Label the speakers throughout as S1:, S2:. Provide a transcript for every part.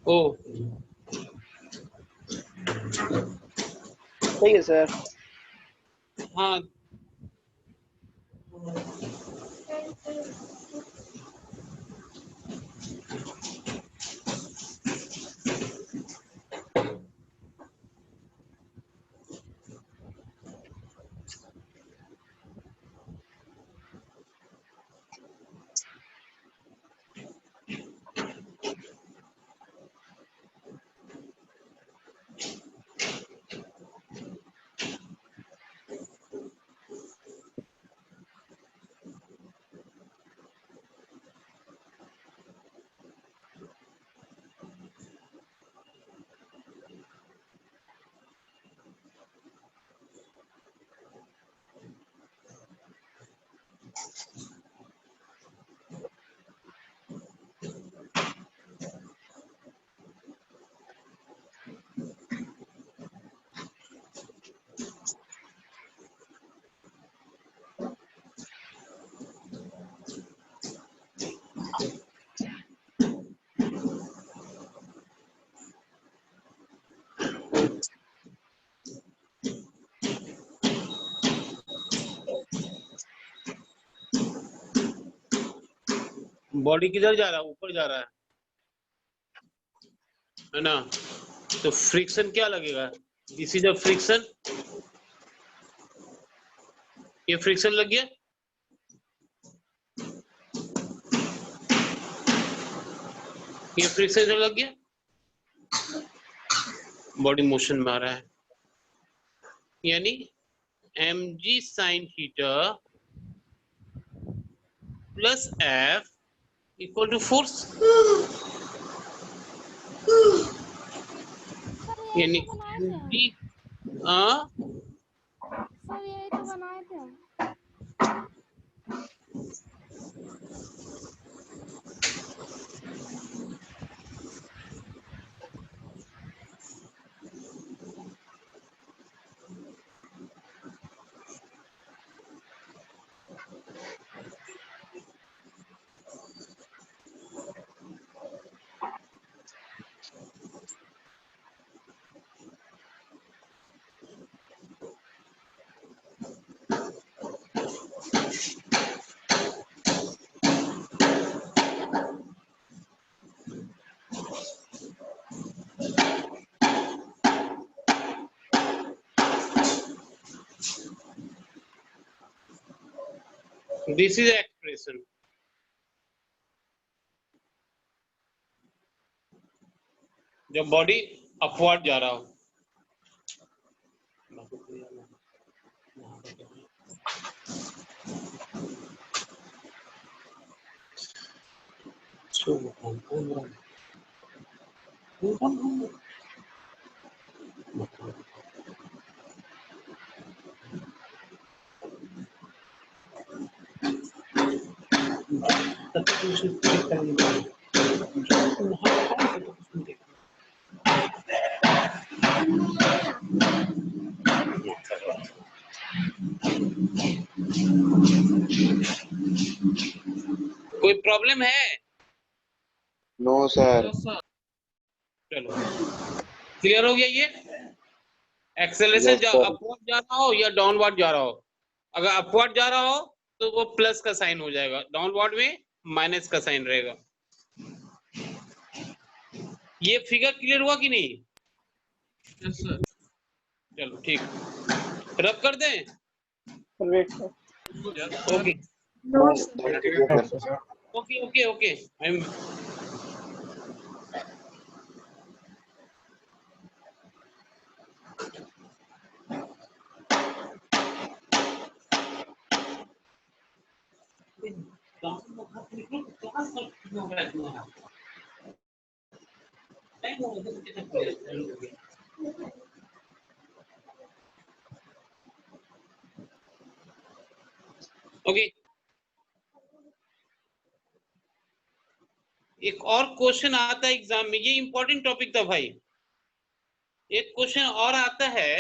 S1: ओ
S2: सही है सर।
S1: हाँ, बॉडी किधर जा रहा है? ऊपर जा रहा है ना? तो फ्रिक्शन क्या लगेगा? This is a friction. ये फ्रिक्शन लग गया, ये फ्रिक्शन लग गया, बॉडी मोशन में आ रहा है, यानी mg sin theta plus f equal to force, यानी mg
S3: सर यही तो बनाए थे हम।
S1: This is expression. जब बॉडी अपवर्ड जा रहा हो, कोई प्रॉब्लम है?
S4: No sir.
S1: चलो क्लियर हो गया। ये एक्सेलरेशन
S4: Yes, sir.
S1: अपवर्ड जा रहा हो या डाउनवर्ड जा रहा हो, अगर अपवर्ड जा रहा हो तो वो प्लस का साइन हो जाएगा, डाउनवर्ड में माइनस का साइन रहेगा। ये फिगर क्लियर हुआ कि नहीं? Yes sir. चलो ठीक, रब कर दें। Okay
S4: Yes, thank you, sir.
S1: Okay okay okay I am okay. एक और क्वेश्चन आता है एग्जाम में, ये इंपॉर्टेंट टॉपिक था भाई। एक क्वेश्चन और आता है,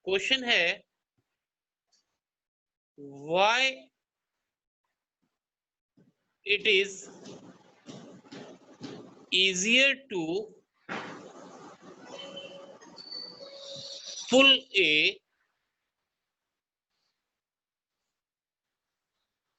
S1: क्वेश्चन है why it is easier to pull a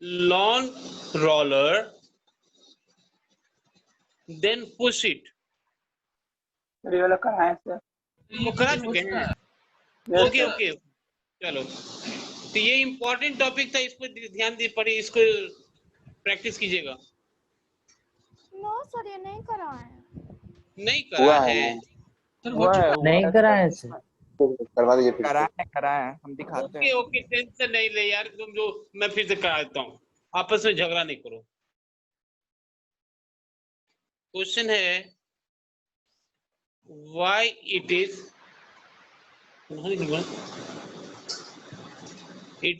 S1: lawn roller then push it.
S2: ये वाला कहाँ है सर?
S1: वो करा चुके हैं।
S2: Yes,
S1: okay
S2: sir.
S1: ओके चलो, तो ये इम्पोर्टेंट टॉपिक था, इस पर ध्यान दे पड़े, इसको प्रैक्टिस कीजिएगा।
S3: नो सर, ये नहीं करा है।
S1: नहीं करा है
S5: नहीं कराए सर।
S4: करवा दीजिए फिर से।
S2: कराए हम दिखाते
S1: ओके
S2: हैं।
S1: ओके, टेंशन नहीं ले यार, तुम जो मैं फिर से करा देता हूँ, आपस में झगड़ा नहीं करो। क्वेश्चन है why it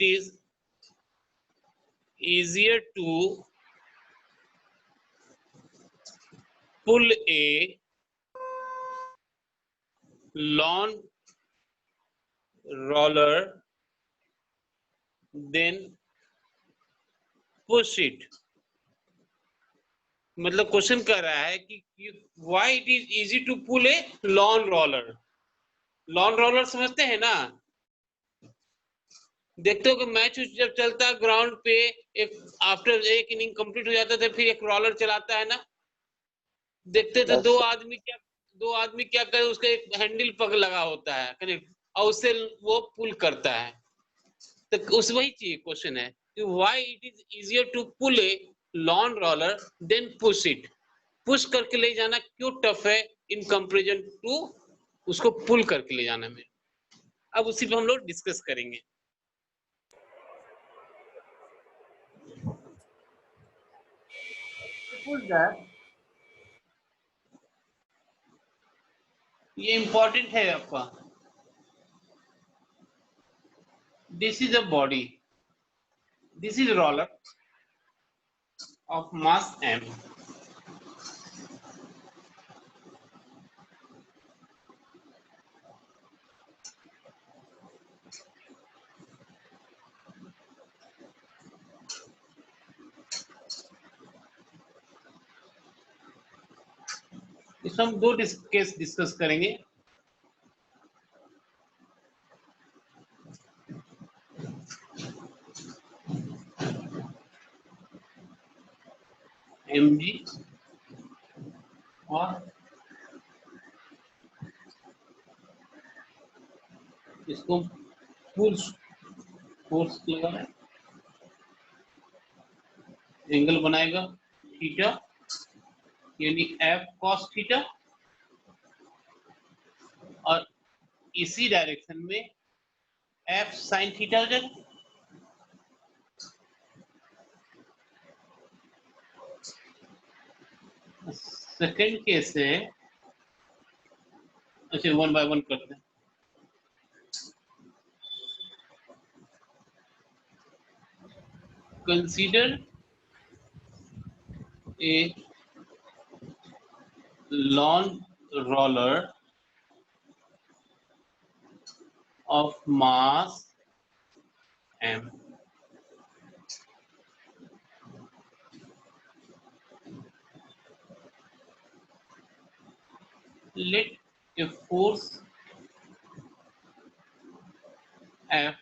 S1: is easier to pull a lawn roller then push it। मतलब क्वेश्चन कर रहा है कि why it is easy to pull a lawn roller। Lawn roller समझते हैं ना, देखते हो कि मैच जब चलता है ग्राउंड पे, एक आफ्टर एक इनिंग कंप्लीट हो जाता है तो फिर एक रोलर चलाता है ना, देखते थे। दो आदमी क्या करे, उसका एक हैंडल पग लगा होता है कनेक्ट, और उससे वो पुल करता है। तो उस वही चीज क्वेश्चन है कि why it is easier to pull a lawn roller than push it. Push करके ले जाना क्यों टफ है इन कंपैरिजन टू उसको पुल करके ले जाने में। अब उसी पे हम लोग डिस्कस करेंगे। ये इंपॉर्टेंट है आपका। This is a body, this is roller of mass m। इसमें हम दो केस डिस्कस करेंगे। mg और इसको पुल फोर्स लगा है, एंगल बनाएगा थीटा यानी f cos थीटा, और इसी डायरेक्शन में f sin थीटा हो जाएगा। सेकेंड केस है, अच्छा वन बाय वन करते हैं। Consider a lawn roller of mass m। Let a force F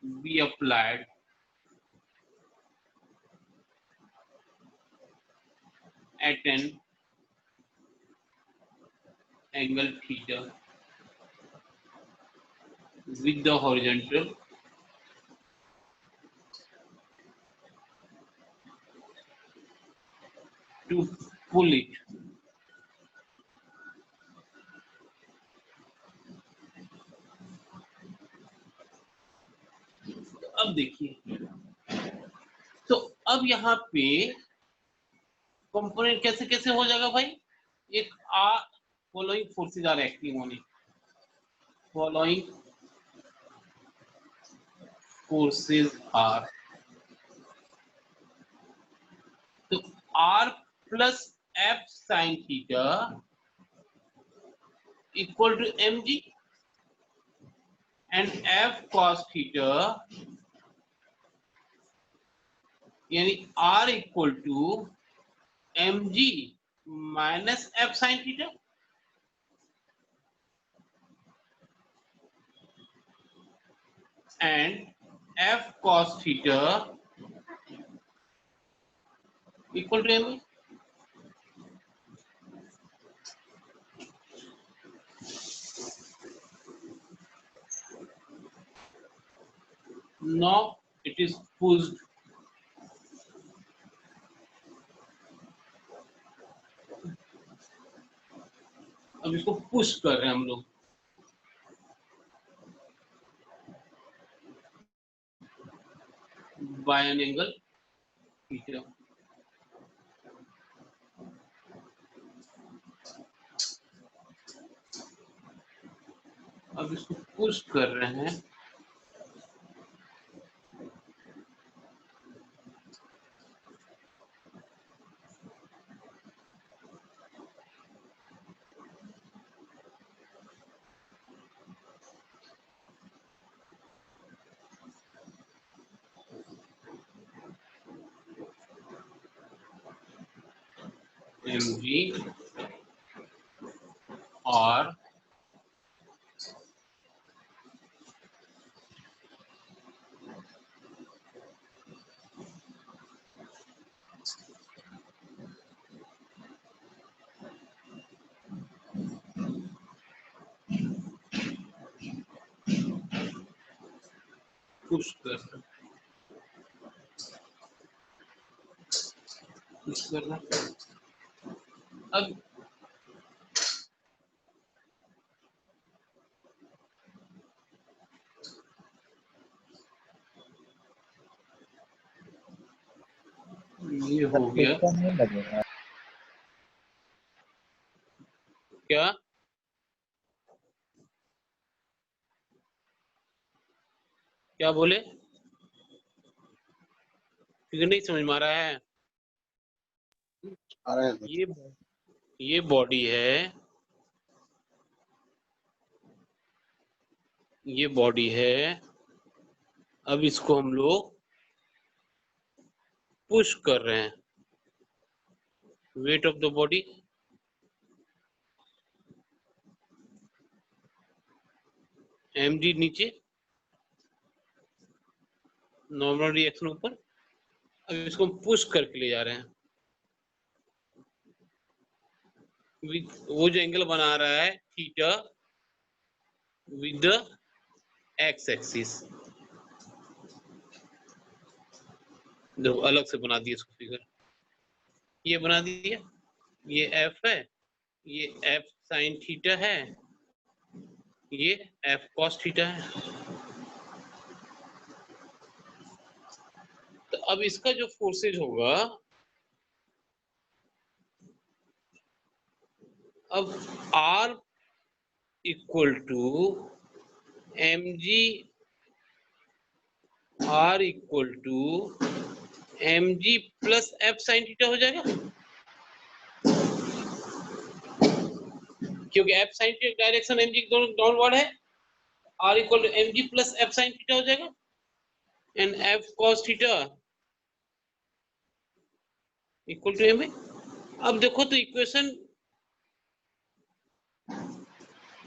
S1: be applied at an angle theta with the horizontal to pull it। अब देखिए, तो अब यहाँ पे कंपोनेंट कैसे कैसे हो जाएगा भाई। एक are following forces are acting on it, following forces are, तो R plus F sine theta equal to M G and F cos theta यानी R equal to M G minus f sin theta and f cos theta equal to m. Now it is pushed. अब इसको push कर रहे हैं हम लोग। by an angle theta. अब इसको पुश कर रहे हैं mg और पुश करना। अब ये हो गया
S5: नहीं लगेगा।
S1: क्या? क्या बोले? क्योंकि नहीं समझ में आ रहा है। ये बॉडी है, ये बॉडी है। अब इसको हम लोग पुश कर रहे हैं। Weight of the body mg नीचे, नॉर्मल रिएक्शन ऊपर। अब इसको हम पुश करके ले जा रहे हैं। वो जो एंगल बना रहा है theta with the x axis, देखो अलग से बना दिया इसको फिगर। ये बना दिया, ये एफ है, ये एफ साइन थीटा है, ये एफ कॉस थीटा है। तो अब इसका जो फोर्सेज होगा, अब R equal to M G, R equal to M G plus F sine theta हो जाएगा, क्योंकि F sine theta direction M G downward है। R equal to M G plus F sine theta हो जाएगा and F cos theta equal to M A. अब देखो तो equation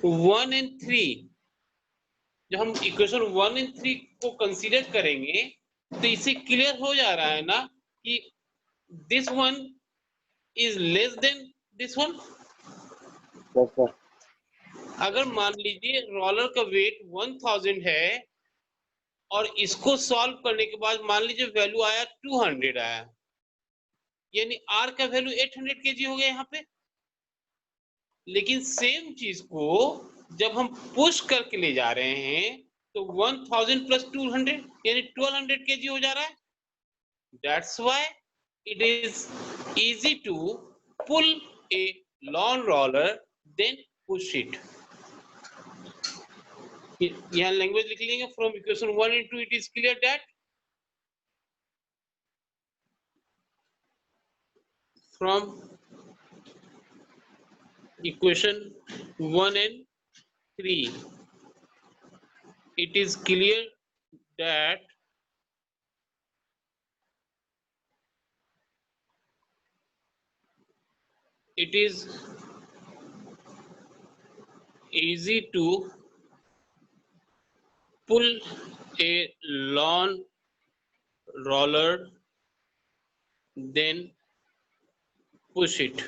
S1: 1 and 3, जब हम इक्वेशन 1 एंड 3 को कंसीडर करेंगे तो इससे क्लियर हो जा रहा है ना कि this one is less than this one. अगर मान लीजिए रोलर का वेट 1000 है और इसको सॉल्व करने के बाद मान लीजिए वैल्यू आया 200 आया, यानी R का वैल्यू 800 kg हो गया यहाँ पे। लेकिन सेम चीज को जब हम पुश करके ले जा रहे हैं तो 1000 प्लस 200 यानी 1200 kg हो जा रहा है। That's why it is easy to pull a lawn roller then push it. यहाँ लैंग्वेज लिख लेंगे from equation 1 and 2 it is clear that from equation 1 and 3 it is clear that it is easy to pull a lawn roller then push it.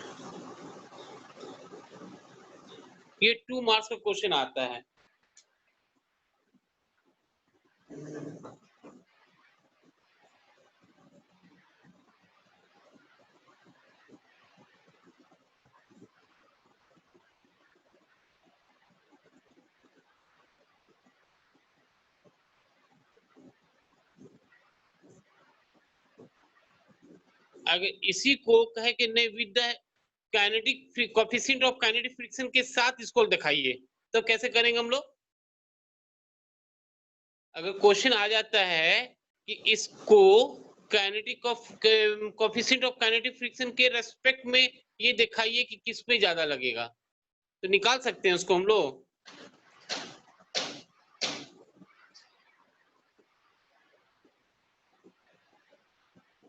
S1: ये 2 marks का question आता है। अगर इसी को कहे कि नहीं with the kinetic coefficient of kinetic friction के साथ इसको दिखाइए, तो कैसे करेंगे हम लोग? अगर क्वेश्चन आ जाता है कि इसको kinetic of coefficient of kinetic friction के रेस्पेक्ट में ये दिखाइए कि किस पे ज्यादा लगेगा, तो निकाल सकते हैं उसको हम लोग।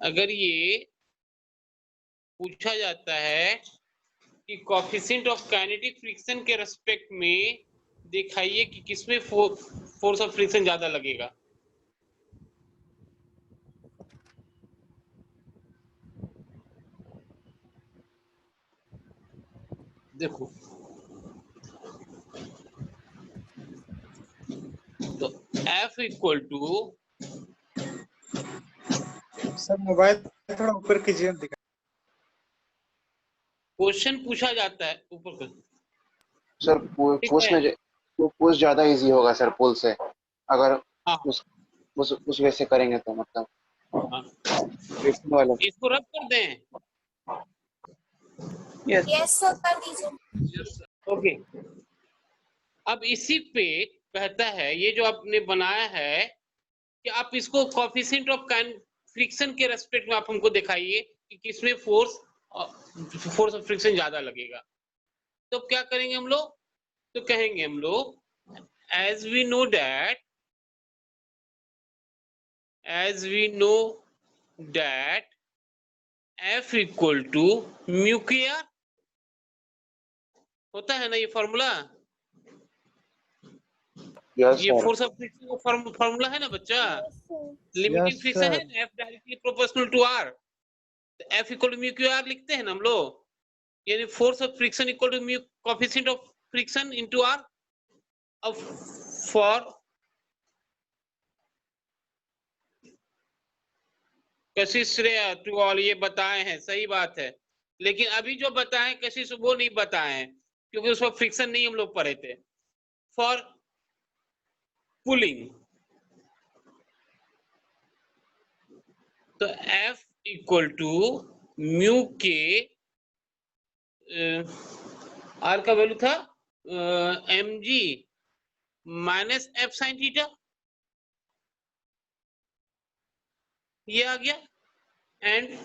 S1: अगर ये पूछा जाता है कि कोएफिशिएंट ऑफ काइनेटिक फ्रिक्शन के रेस्पेक्ट में दिखाइए कि किसमें फोर्स ऑफ फ्रिक्शन ज्यादा लगेगा, देखो तो F equal to,
S6: sir mobile थोड़ा ऊपर कीजिए, दिखा।
S1: क्वेश्चन पूछा जाता है ऊपर कर
S4: सर पुश में पुश ज्यादा इजी होगा सर पुल से, अगर
S1: हाँ।
S4: उस वे से करेंगे तो मतलब
S1: हाँ।
S4: वाला।
S1: इसको रब कर दें।
S3: यस सर कर दीजिए।
S1: ओके, अब इसी पे कहता है ये जो आपने बनाया है कि आप इसको कोएफिशिएंट ऑफ फ्रिक्शन के रेस्पेक्ट में आप हमको दिखाइए कि किसमें फोर्स ऑफ फ्रिक्शन ज्यादा लगेगा। तो क्या करेंगे हम लोग? तो कहेंगे हम लोग as we know that F equal to mu K R होता है ना ये फॉर्मूला, ये फोर्स ऑफ फ्रिक्शन का फॉर्मूला है ना बच्चा, लिमिटिंग फ्रिक्शन है ना, F directly proportional to R, तो F equal to mu Q R लिखते हैं ना हम लोग, यानी force of friction equal to mu coefficient of friction into R। अब फॉर कशिश टू ऑल ये बताए हैं, सही बात है, लेकिन अभी जो बताए कशिश वो नहीं बताए हैं क्योंकि उसमें फ्रिक्शन नहीं हम लोग पढ़े थे। फॉर पुलिंग तो F equal to mu K R का वैल्यू था mg minus F sine theta, ये आ गया। And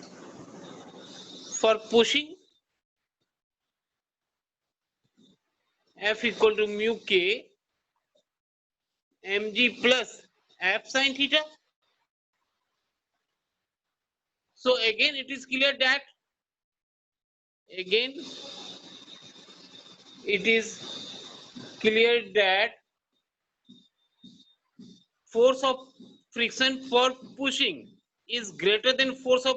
S1: for pushing F equal to mu K mg plus F sine theta. So again it is clear that force of friction for pushing is greater than force of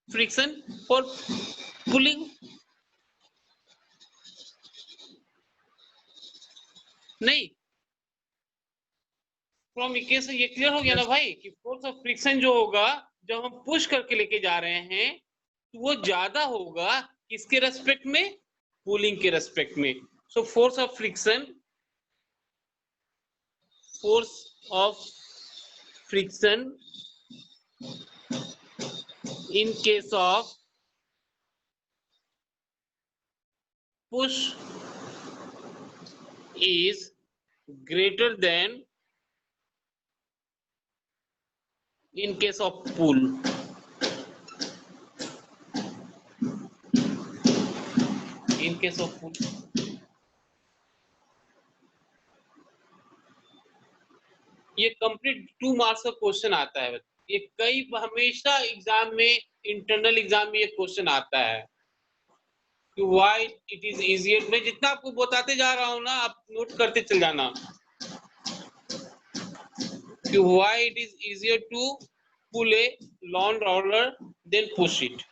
S1: friction for pulling। नहीं, from equation ये clear हो गया ना भाई कि force of friction जो होगा जब हम पुश करके लेके जा रहे हैं तो वो ज्यादा होगा किसके रेस्पेक्ट में? पुलिंग के रेस्पेक्ट में। So force of friction in case of push is greater than in case of pull। In case of pull ये कंप्लीट 2 मार्क्स का क्वेश्चन आता है। ये कई हमेशा एग्जाम में, इंटरनल एग्जाम में ये क्वेश्चन आता है। कि why it is easier, मैं जितना आपको बताते जा रहा हूँ ना, आप नोट करते चल जाना कि why it is easier to pull a lawn roller than push it.